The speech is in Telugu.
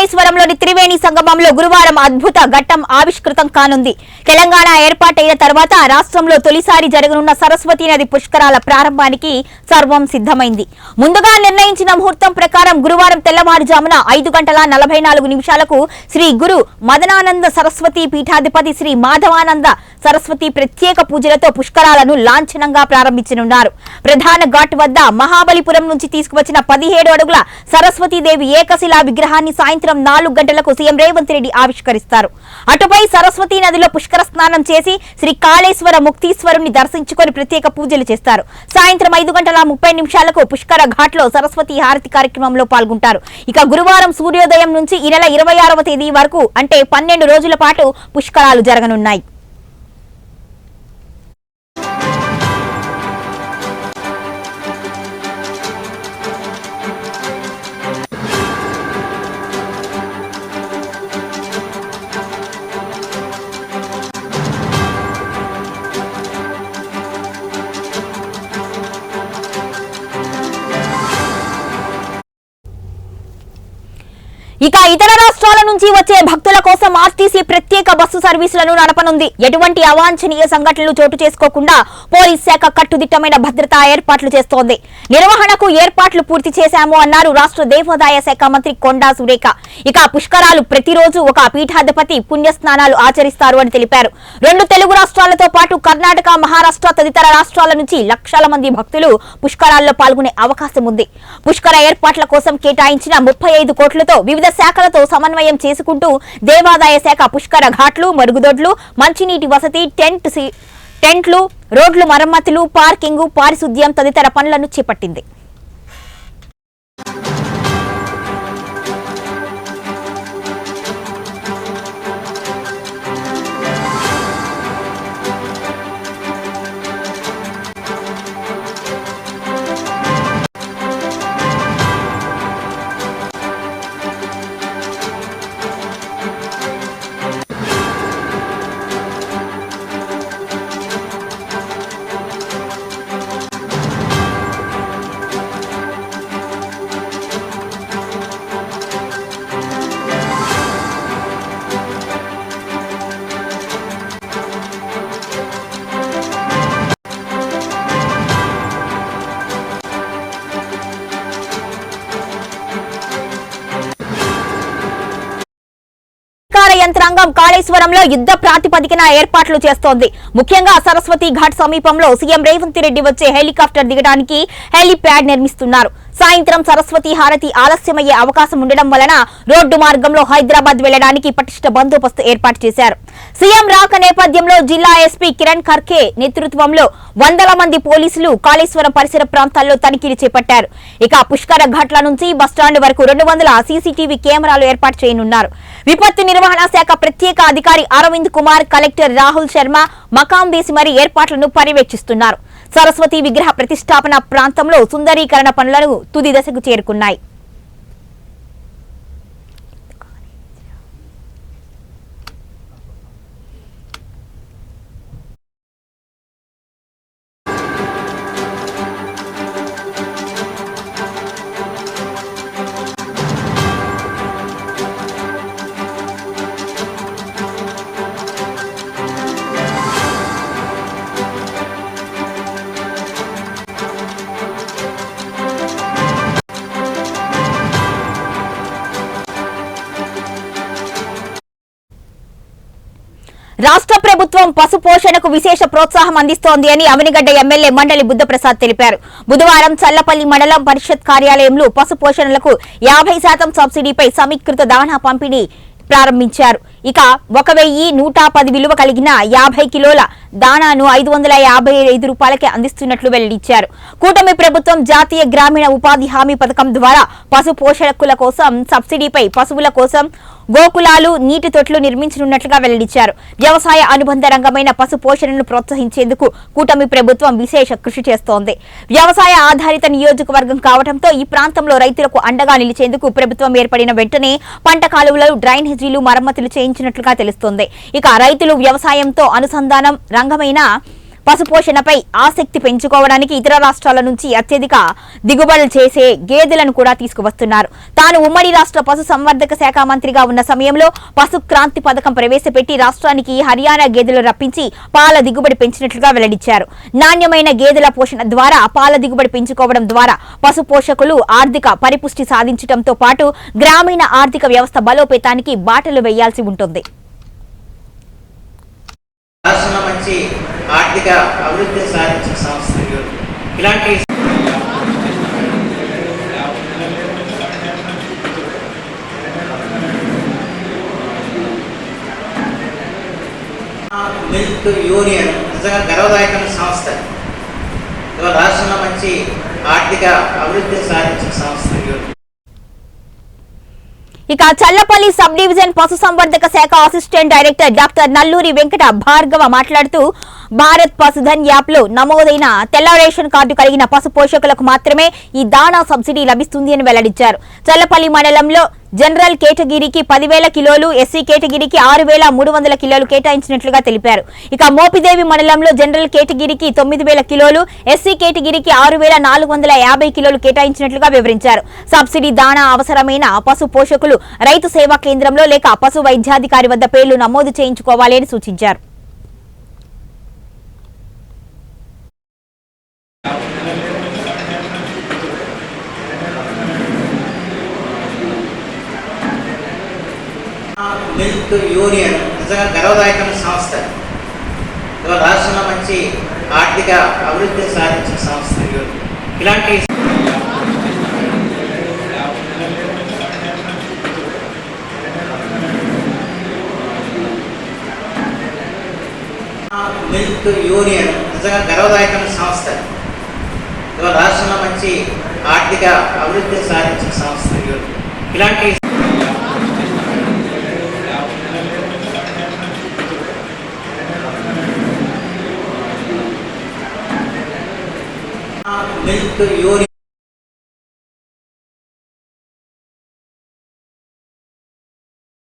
కాళేశ్వరంలోని త్రివేణి సంగమంలో గురువారం అద్భుత ఘట్టం ఆవిష్కృతం కానుంది. తెలంగాణ ఏర్పాటైన తర్వాత రాష్ట్రంలో తొలిసారి జరగనున్న సరస్వతీ నది పుష్కరాల ప్రారంభానికి సర్వం సిద్ధమైంది. ముందుగా నిర్ణయించిన ముహూర్తం ప్రకారం గురువారం తెల్లవారుజామున 5:44 శ్రీ గురు మదనానంద సరస్వతి పీఠాధిపతి శ్రీ మాధవానంద సరస్వతి ప్రత్యేక పూజలతో పుష్కరాలను లాంఛనంగా ప్రారంభించనున్నారు. ప్రధాన ఘాట్ వద్ద మహాబలిపురం నుంచి తీసుకువచ్చిన 17 అడుగుల సరస్వతీదేవి ఏకశిలా విగ్రహాన్ని సాయంత్రం 4 గంటలకు సీఎం రేవంత్ రెడ్డి ఆవిష్కరిస్తారు. అటుపై సరస్వతీ నదిలో పుష్కర స్నానం చేసి శ్రీ కాళేశ్వర ముక్తీశ్వరుని దర్శించుకొని ప్రత్యేక పూజలు చేస్తారు. సాయంత్రం 5:30 పుష్కర ఘాట్ లో సరస్వతి హారతి కార్యక్రమంలో పాల్గొంటారు. ఇక గురువారం సూర్యోదయం నుంచి ఈ నెల 26వ తేదీ వరకు అంటే 12 రోజుల పాటు పుష్కరాలు జరగనున్నాయి. ఇక ఇతర రాష్ట్రాల నుంచి వచ్చే భక్తుల కోసం ఆర్టీసీ ప్రత్యేక బస్సు సర్వీసులను నడపనుంది. ఎటువంటి అవాంఛనీయ సంఘటనలు చోటు చేసుకోకుండా పోలీస్ శాఖ కట్టుదిట్టమైన భద్రతా ఏర్పాట్లు చేస్తోంది. నిర్వహణకు ఏర్పాట్లు పూర్తి చేశాము అన్నారు రాష్ట్ర దేవాదాయ శాఖ మంత్రి కొండా సురేఖ. ఇక పుష్కరాలు ప్రతిరోజు ఒక పీఠాధిపతి పుణ్యస్నానాలు ఆచరిస్తారు అని తెలిపారు. 2 తెలుగు రాష్ట్రాలతో పాటు కర్ణాటక, మహారాష్ట్ర తదితర రాష్ట్రాల నుంచి లక్షల మంది భక్తులు పుష్కరాల్లో పాల్గొనే అవకాశం ఉంది. పుష్కర ఏర్పాట్ల కోసం కేటాయించిన 35 కోట్లతో వివిధ శాఖలతో సమన్వయం చేసుకుంటూ దేవాదాయ శాఖ పుష్కర ఘాట్లు, మరుగుదొడ్లు, మంచినీటి వసతి, టెంట్లు, రోడ్లు మరమ్మతులు, పార్కింగ్, పారిశుద్ధ్యం తదితర పనులను చేపట్టింది. యంత్రాంగం కాళేశ్వరంలో యుద్ధ ప్రాతిపదికన ఏర్పాట్లు చేస్తోంది. ముఖ్యంగా సరస్వతి ఘాట్ సమీపంలో సీఎం రేవంత్ రెడ్డి వచ్చే హెలికాప్టర్ దిగడానికి హెలిప్యాడ్ నిర్మిస్తున్నారు. సాయంత్రం సరస్వతి హారతి ఆలస్యమయ్యే అవకాశం ఉండడం వలన రోడ్డు మార్గంలో హైదరాబాద్ వెళ్లడానికి పటిష్ట బందోబస్తు ఏర్పాటు చేశారు. సీఎం రాక నేపథ్యంలో జిల్లా ఎస్పీ కిరణ్ ఖర్గే నేతృత్వంలో వందల మంది పోలీసులు కాళేశ్వరం పరిసర ప్రాంతాల్లో తనిఖీలు చేపట్టారు. ఇక పుష్కర ఘాట్ల నుంచి బస్టాండ్ వరకు 200 సీసీటీవీ కెమెరాలు ఏర్పాటు చేయనున్నారు. విపత్తు నిర్వహణ శాఖ ప్రత్యేక అధికారి అరవింద్ కుమార్, కలెక్టర్ రాహుల్ శర్మ మకాం వేసి మరీ ఏర్పాట్లను పర్యవేక్షిస్తున్నారు. సరస్వతి విగ్రహ ప్రతిష్టాపన ప్రాంతంలో సుందరీకరణ పనులను తుది దశకు చేరుకున్నాయి. రాష్ట్ర ప్రభుత్వం పశు పోషణకు విశేష ప్రోత్సాహం అందిస్తోంది అని అవనిగడ్డ ఎమ్మెల్యే మండలి బుద్ధప్రసాద్ తెలిపారు. బుధవారం చల్లపల్లి మండలం పరిషత్ కార్యాలయంలో పశు పోషణలకు 50% సబ్సిడీపై సమీకృత దాణా పంపిణీ ప్రారంభించారు. ఇక 1110 విలువ కలిగిన 50 కిలోల దాణాను 555 రూపాయలకే అందిస్తున్నట్లు వెల్లడించారు. కూటమి ప్రభుత్వం జాతీయ గ్రామీణ ఉపాధి హామీ పథకం ద్వారా పశు పోషకుల కోసం సబ్సిడీపై పశువుల కోసం గోకులాలు, నీటి తొట్లు నిర్మించనున్నట్లుగా వెల్లడించారు. వ్యవసాయ అనుబంధ రంగమైన పశు పోషణను ప్రోత్సహించేందుకు కూటమి ప్రభుత్వం విశేష కృషి చేస్తోంది. వ్యవసాయ ఆధారిత నియోజకవర్గం కావడంతో ఈ ప్రాంతంలో రైతులకు అండగా నిలిచేందుకు ప్రభుత్వం ఏర్పడిన వెంటనే పంట కాలువలు, డ్రైనేజీలు మరమ్మతులు చేయించినట్లుగా తెలుస్తోంది. ఇక రైతులు వ్యవసాయంతో అనుసంధానం రంగమైన పశుపోషణపై ఆసక్తి పెంచుకోవడానికి ఇతర రాష్ట్రాల నుంచి అత్యధిక దిగుబడులు చేసే గేదెలను కూడా తీసుకువస్తున్నారు. తాను ఉమ్మడి రాష్ట్ర పశు సంవర్ధక శాఖ మంత్రిగా ఉన్న సమయంలో పశు క్రాంతి పథకం ప్రవేశపెట్టి రాష్ట్రానికి హర్యానా గేదెలు రప్పించి పాల దిగుబడి పెంచినట్లుగా వెల్లడించారు. నాణ్యమైన గేదెల పోషణ ద్వారా పాల దిగుబడి పెంచుకోవడం ద్వారా పశు పోషకులు ఆర్థిక పరిపుష్టి సాధించడంతో పాటు గ్రామీణ ఆర్థిక వ్యవస్థ బలోపేతానికి బాటలు వేయాల్సి ఉంటుంది. రాష్ట్రంలో మంచి ఆర్థిక అభివృద్ధి సాధించిన సంస్థలు ఇలాంటి మిల్క్ యూనియన్ నిజంగా గర్వదాయకమైన సంస్థ. ఇవాళ రాష్ట్రంలో మంచి ఆర్థిక అభివృద్ధి సాధించిన సంస్థలు. ఇక చల్లపల్లి సబ్ డివిజన్ పశు సంవర్ధక శాఖ assistant director doctor Nalluri Venkata Bhargava మాట్లాడుతూ భారత్ పశుధన్ యాప్ లో నమోదైన తెల్ల రేషన్ కార్డు కలిగిన పశు పోషకులకు మాత్రమే ఈ దాణా సబ్సిడీ లభిస్తుంది అని వెల్లడించారు. చల్లపల్లి మండలంలో జనరల్ కేటగిరీకి 10,000 కిలోలు, ఎస్సీ కేటగిరీకి 6,300 కిలోలు కేటాయించినట్లుగా తెలిపారు. ఇక మోపిదేవి మండలంలో జనరల్ కేటగిరీకి 9,000 కిలోలు, ఎస్సీ కేటగిరీకి 6,450 కిలోలు కేటాయించినట్లుగా వివరించారు. సబ్సిడీ దాణా అవసరమైన పశు పోషకులు రైతు సేవా కేంద్రంలో లేక పశు వైద్యాధికారి వద్ద పేర్లు నమోదు చేయించుకోవాలి అని సూచించారు. మిల్క్ యూనియన్ నిజంగా గర్వదాయకమైన సంస్థ. ఇవాళ రాష్ట్రంలో మంచి ఆర్థిక అభివృద్ధి సాధించిన సంస్థలు ఇలాంటి మిల్క్ యూనియన్ నిజంగా గర్వదాయకమైన సంస్థ. ఇవాళ రాష్ట్రంలో మంచి ఆర్థిక అభివృద్ధి సాధించిన సంస్థలు ఇలాంటి మిల్క్ యూనియన్